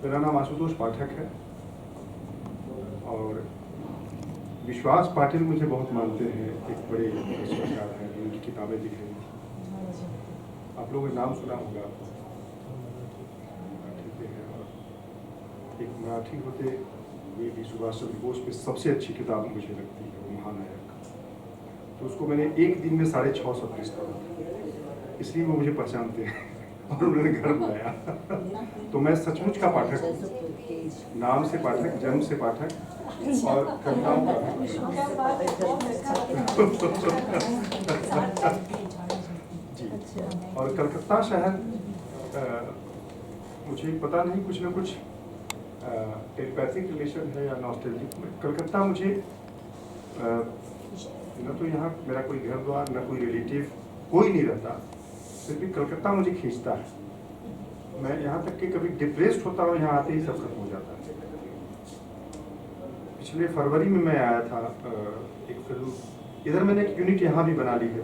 मेरा नाम आशुतोष पाठक है और विश्वास पाटिल मुझे बहुत मानते हैं, एक बड़े रचनाकार हैं, उनकी किताबें दिख रही थी, आप लोगों ने नाम सुना होगा। ठीक है। और एक मराठी होते हुए भी सुभाष चंद्र बोस पे सबसे अच्छी किताब मुझे लगती है वो महानायक, तो उसको मैंने एक दिन में 650 पृष्ठ पढ़ा, इसलिए वो मुझे पहचानते हैं और उन्होंने घर बुलाया। तो मैं सचमुच का पाठक हूँ, नाम से पाठक, जन्म से पाठक और कविताओं का जी। और कलकत्ता शहर मुझे पता नहीं, कुछ ना कुछ टेलीपैथिक रिलेशन है या नॉस्टैल्जिक में। कलकत्ता मुझे न तो यहाँ मेरा कोई घर द्वार, न कोई रिलेटिव, कोई नहीं रहता, फिर भी कलकत्ता मुझे खींचता है। मैं यहाँ तक कि कभी डिप्रेस्ड होता हूँ, यहाँ आते ही सब खत्म हो जाता है। पिछले फरवरी में मैं आया था एक फिल्म, इधर मैंने एक यूनिट यहाँ भी बना ली है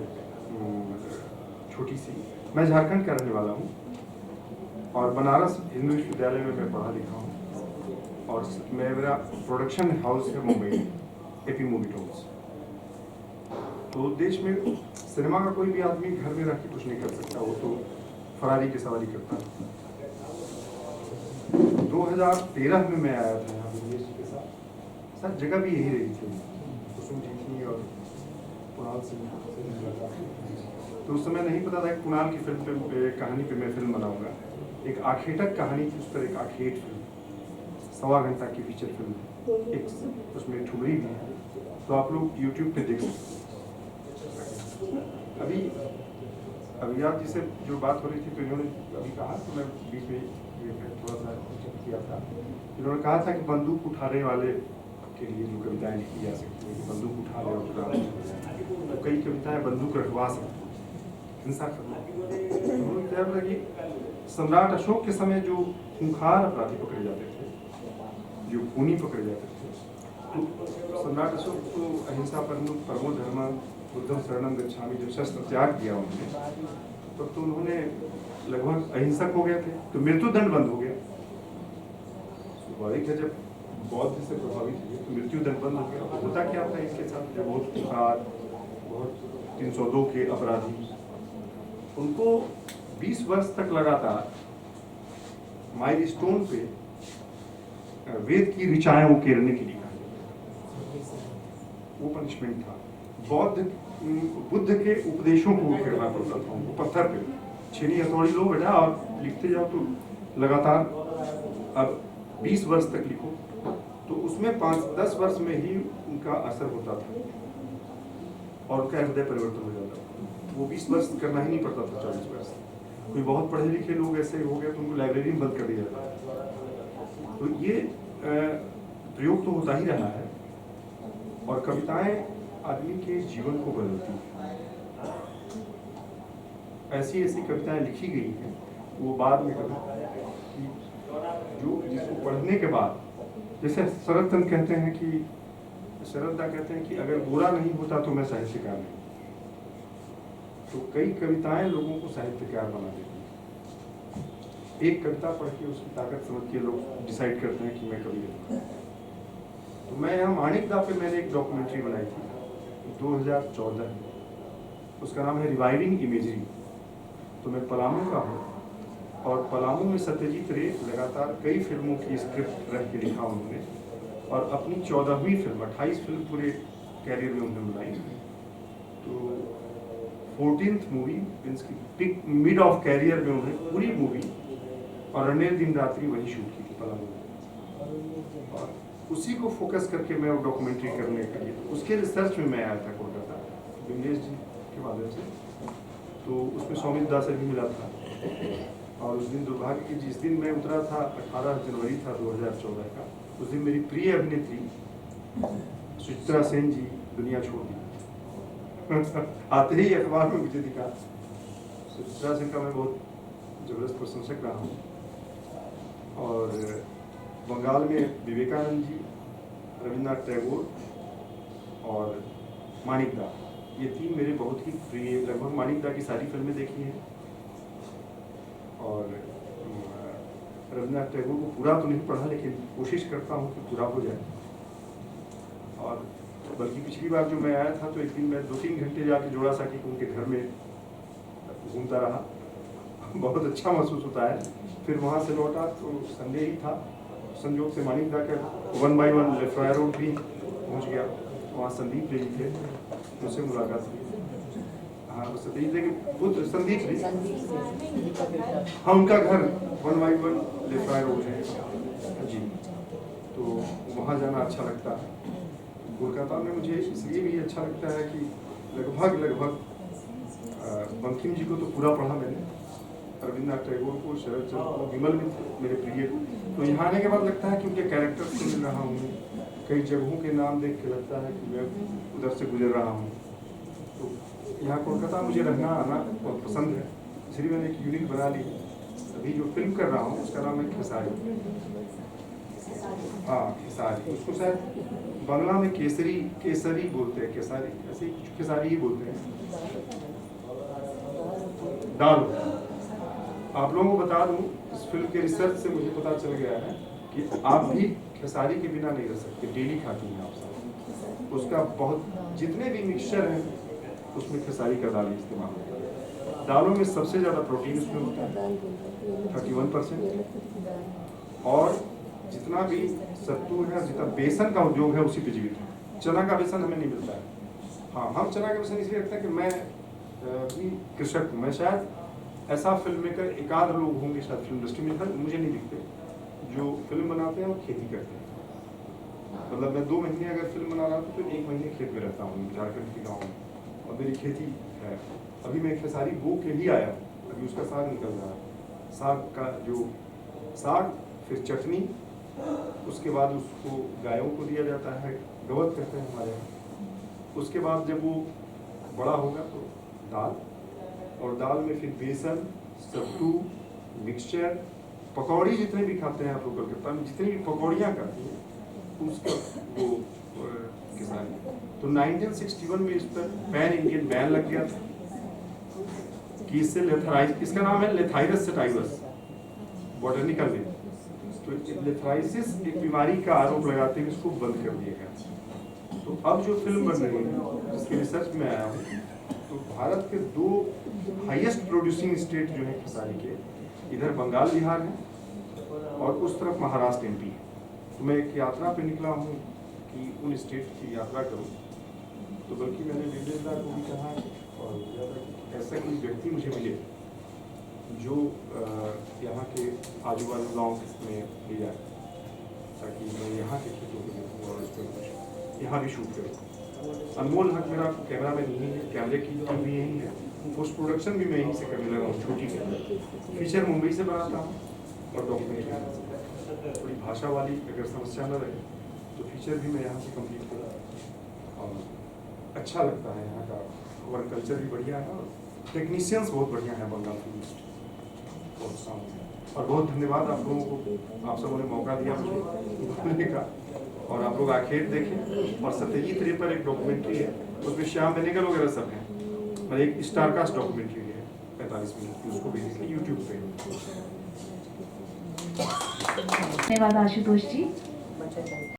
छोटी सी। मैं झारखंड का रहने वाला हूँ और बनारस हिंदू विश्वविद्यालय में मैं पढ़ा लिखा हूँ और मेरा प्रोडक्शन हाउस है मुंबई, एपी मूवी टॉल्स। तो देश में सिनेमा का कोई भी आदमी घर में रह के कुछ नहीं कर सकता, वो तो फरारी की सवारी करता है। 2013 में मैं आया था यहाँ विमलेश जी के साथ, सर जगह भी यही रही थी, कुसुम जी की और कुणाल सिंह से। तो उस समय नहीं पता था कि कुणाल की फिल्म पे कहानी पे मैं फिल्म बनाऊंगा। एक आखेटक कहानी थी, उस पर एक आखेट फिल्म, 1.25 घंटा की फीचर फिल्म है, एक उसमें ठुमरी भी है, तो आप लोग YouTube पे देख सकते हैं। अभी आप जिसे जो बात हो रही थी, तो इन्होंने अभी कहा, तो मैं बीच में थोड़ा सा किया था, इन्होंने कहा था कि बंदूक उठाने वाले के लिए जो कविताएं लिखी जा सकती है, कि बंदूक उठा ले और तो कई कविताएं बंदूक रखवा सकती हैं, हिंसा करना। कि सम्राट अशोक के समय जो खूंखार अपराधी पकड़े जाते थे, जो खूनी पकड़े जाते थे, तो सम्राट अशोक को अहिंसा परमो धर्म बुद्धम शरणम गच्छामि, जब शस्त्र त्याग किया उन्होंने, तब तो उन्होंने लगभग अहिंसक हो गए थे, तो मृत्यु दंड बंद हो गया। स्वाभाविक है, जब बौद्ध से प्रभावित हुए तो मृत्यु दंड बंद हो गया। होता क्या था इसके साथ, जो बहुत खूंखार, बहुत 302 के अपराधी, उनको 20 वर्ष तक लगातार माइलस्टोन पे वेद की ऋचाएं उकेरने के लिए कहा, वो पनिशमेंट था। बुद्ध के उपदेशों को उकेरना पड़ता था उनको, पत्थर पे छेनी हथौड़ी लो बेटा और लिखते जाओ, तो लगातार अब 20 वर्ष तक लिखो, तो उसमें 5-10 वर्ष में ही उनका असर होता था और उनका हृदय परिवर्तन हो जाता था। वो 20 वर्ष करना ही नहीं पड़ता था, 40 वर्ष। कोई बहुत पढ़े लिखे लोग ऐसे हो गए तो उनको लाइब्रेरी में बंद कर दिया जाता। तो ये प्रयोग तो होता ही रहा है और कविताएं आदमी के जीवन को बदलती हैं। ऐसी ऐसी कविताएं लिखी गई हैं, वो बाद में कभी जो जिसको पढ़ने के बाद, जैसे शरद कहते हैं कि शरदा कहते हैं कि अगर बुरा नहीं होता तो मैं साहित्यकार नहीं। तो कई कविताएं लोगों को साहित्यकार बना देती हैं। एक कविता पढ़ के उसकी ताकत समझ के लोग डिसाइड करते हैं कि मैं कवि हूँ। तो मैं यहाँ माणिकदा पे मैंने एक डॉक्यूमेंट्री बनाई थी 2014 में, उसका नाम है रिवाइविंग इमेजरी। तो मैं पलामू का हूँ और पलामू में सत्यजीत रे लगातार कई फिल्मों की स्क्रिप्ट रख के लिखा उन्होंने और अपनी 14वीं फिल्म, 28 फिल्म पूरे कैरियर में उन्होंने बनाई। तो 14th मूवी मीन्स की मिड ऑफ कैरियर में उन्होंने पूरी मूवी और रणवीर दिन रात्रि वही शूट की थी पलामू में, और उसी को फोकस करके मैं वो डॉक्यूमेंट्री करने के लिए, उसके रिसर्च में मैं आया था कोलकाता विमलेश जी के माध्यम से। तो उसमें सौमित दास से भी मिला था और उस दिन दुर्भाग्य की जिस दिन मैं उतरा था, 18 जनवरी था 2014 का, उस दिन मेरी प्रिय अभिनेत्री सुचित्रा सेन जी दुनिया छोड़ दी। आते ही अखबार में मुझे दिखा। सुचित्रा सेन का मैं बहुत जबरदस्त प्रशंसक रहा हूँ और बंगाल में विवेकानंद जी, रविन्द्रनाथ टैगोर और माणिकदा, ये तीन मेरे बहुत ही प्रिय। लगभग माणिकदा की सारी फिल्में देखी हैं और रविन्द्रनाथ टैगोर को पूरा तो नहीं पढ़ा, लेकिन कोशिश करता हूँ कि पूरा हो जाए। और बल्कि पिछली बार जो मैं आया था तो एक दिन मैं 2-3 घंटे जाके जोड़ा सा कि उनके घर में घूमता रहा, बहुत अच्छा महसूस होता है। फिर वहाँ से लौटा तो संडे ही था, संयोग से मानिक जाकर 1 बाय 1 लेफ्रायर रोड भी पहुँच गया। वहाँ संदीप जी थे, उनसे मुलाकात हुई। हाँ, सतीश जी के पुत्र संदीप जी, हाँ, उनका घर 1 बाय 1 लेफ्रायर रोड है जी। तो वहाँ जाना अच्छा लगता है। कोलकाता में मुझे इसलिए भी अच्छा लगता है कि लगभग बंकिम जी को तो पूरा पढ़ा मैंने, रविन्द्रनाथ टैगोर को, शरद चंद्र को, विमल मित्र मेरे प्रिय। तो यहाँ आने के बाद लगता है कि उनके कैरेक्टर से मिल रहा हूँ, कई जगहों के नाम देख के लगता है कि मैं उधर से गुजर रहा हूँ। तो यहाँ कोलकाता मुझे रहना आना बहुत पसंद है, इसलिए मैंने एक यूनिट बना ली। अभी जो फिल्म कर रहा हूँ उसका नाम है खेसारी। हाँ, खेसारी, उसको शायद बांग्ला में केसरी बोलते हैं, केसारी ऐसे खेसारी ही बोलते हैं। दाल, आप लोगों को बता दूं, इस फिल्म के रिसर्च से मुझे पता चल गया है कि आप भी खेसारी के बिना नहीं रह सकते, डेली खाती हैं आप सब। उसका बहुत, जितने भी मिक्सचर हैं उसमें खेसारी का दाल इस्तेमाल होता है। दालों में सबसे ज़्यादा प्रोटीन उसमें होता है 31%, और जितना भी सत्तू है, जितना बेसन का उद्योग है उसी पे जीवित है। चना का बेसन हमें नहीं मिलता है। हाँ, हम चना का बेसन इसलिए रखते हैं कि मैं भी कृषक हूँ। मैं शायद ऐसा फिल्म मेकर एक आध लोग होंगे शायद फिल्म इंडस्ट्री में, मुझे नहीं दिखते, जो फिल्म बनाते हैं और खेती करते हैं। मतलब मैं 2 महीने अगर फिल्म बना रहा हूँ तो 1 महीने खेत में रहता हूँ, झारखंड के गाँव में, और मेरी खेती है। अभी मैं खेसारी बो के ही आया हूँ, अभी उसका साग निकल रहा है। साग का जो साग, फिर चटनी, उसके बाद उसको गायों को दिया जाता है, गवत कहते हैं हमारे यहाँ। उसके बाद जब वो बड़ा होगा तो दाल, और दाल में फिर बेसन, सत्तू, मिक्सचर, पकौड़ी, जितने भी खाते हैं आप लोग कलकत्ता में, जितनी भी पकौड़ियाँ खाती हैं उसका वो किसान। तो 1961 में इस पर पैन इंडियन बैन लग गया था कि इससे लेथराइज, इसका नाम है लेथाइरस सटाइवस बॉटनिकल नेम। तो लेथराइसिस एक बीमारी का आरोप लगाते हुए इसको बंद कर दिया गया। तो अब जो फिल्म बन रही है जिसके रिसर्च में आया हूँ, तो भारत के 2 हाईएस्ट प्रोड्यूसिंग स्टेट जो है खेसारी के, इधर बंगाल बिहार है और उस तरफ महाराष्ट्र MP है। तो मैं एक यात्रा पे निकला हूँ कि उन स्टेट की यात्रा करूँ। तो बल्कि मैंने विजेंद्र को भी कहा और ऐसा कोई व्यक्ति मुझे मिले जो यहाँ के आजू बाजू गाँव में ले जाए, ताकि मैं यहाँ के खेतों को देखूँ और इस पर यहाँ भी शूट करूँ। अनमोल हक मेरा कैमरामैन यही है, कैमरे की टीम भी यही है, पोस्ट प्रोडक्शन भी मैं यहीं से करने लगा हूँ, छोटी कैमरा। फीचर मुंबई से बनाता हूँ और डॉक्यूमेंट्री, थोड़ी भाषा वाली अगर समस्या न रहे तो फीचर भी मैं यहाँ से कंप्लीट करूँ। और अच्छा लगता है यहाँ का वर्क कल्चर भी बढ़िया है और टेक्नीशियंस बहुत बढ़िया है बंगाल फिल्म। और बहुत धन्यवाद आप लोगों को, आप सबों ने मौका दिया मुझे बोलने का, और आप लोग आखिर देखें। और सत्यजीत रे पर एक डॉक्यूमेंट्री है, उसमें श्याम बेनेगल वगैरह सब हैं, और एक स्टारकास्ट डॉक्यूमेंट्री है 45 मिनट की, उसको भी देखिए यूट्यूब पे। धन्यवाद आशुतोष जी।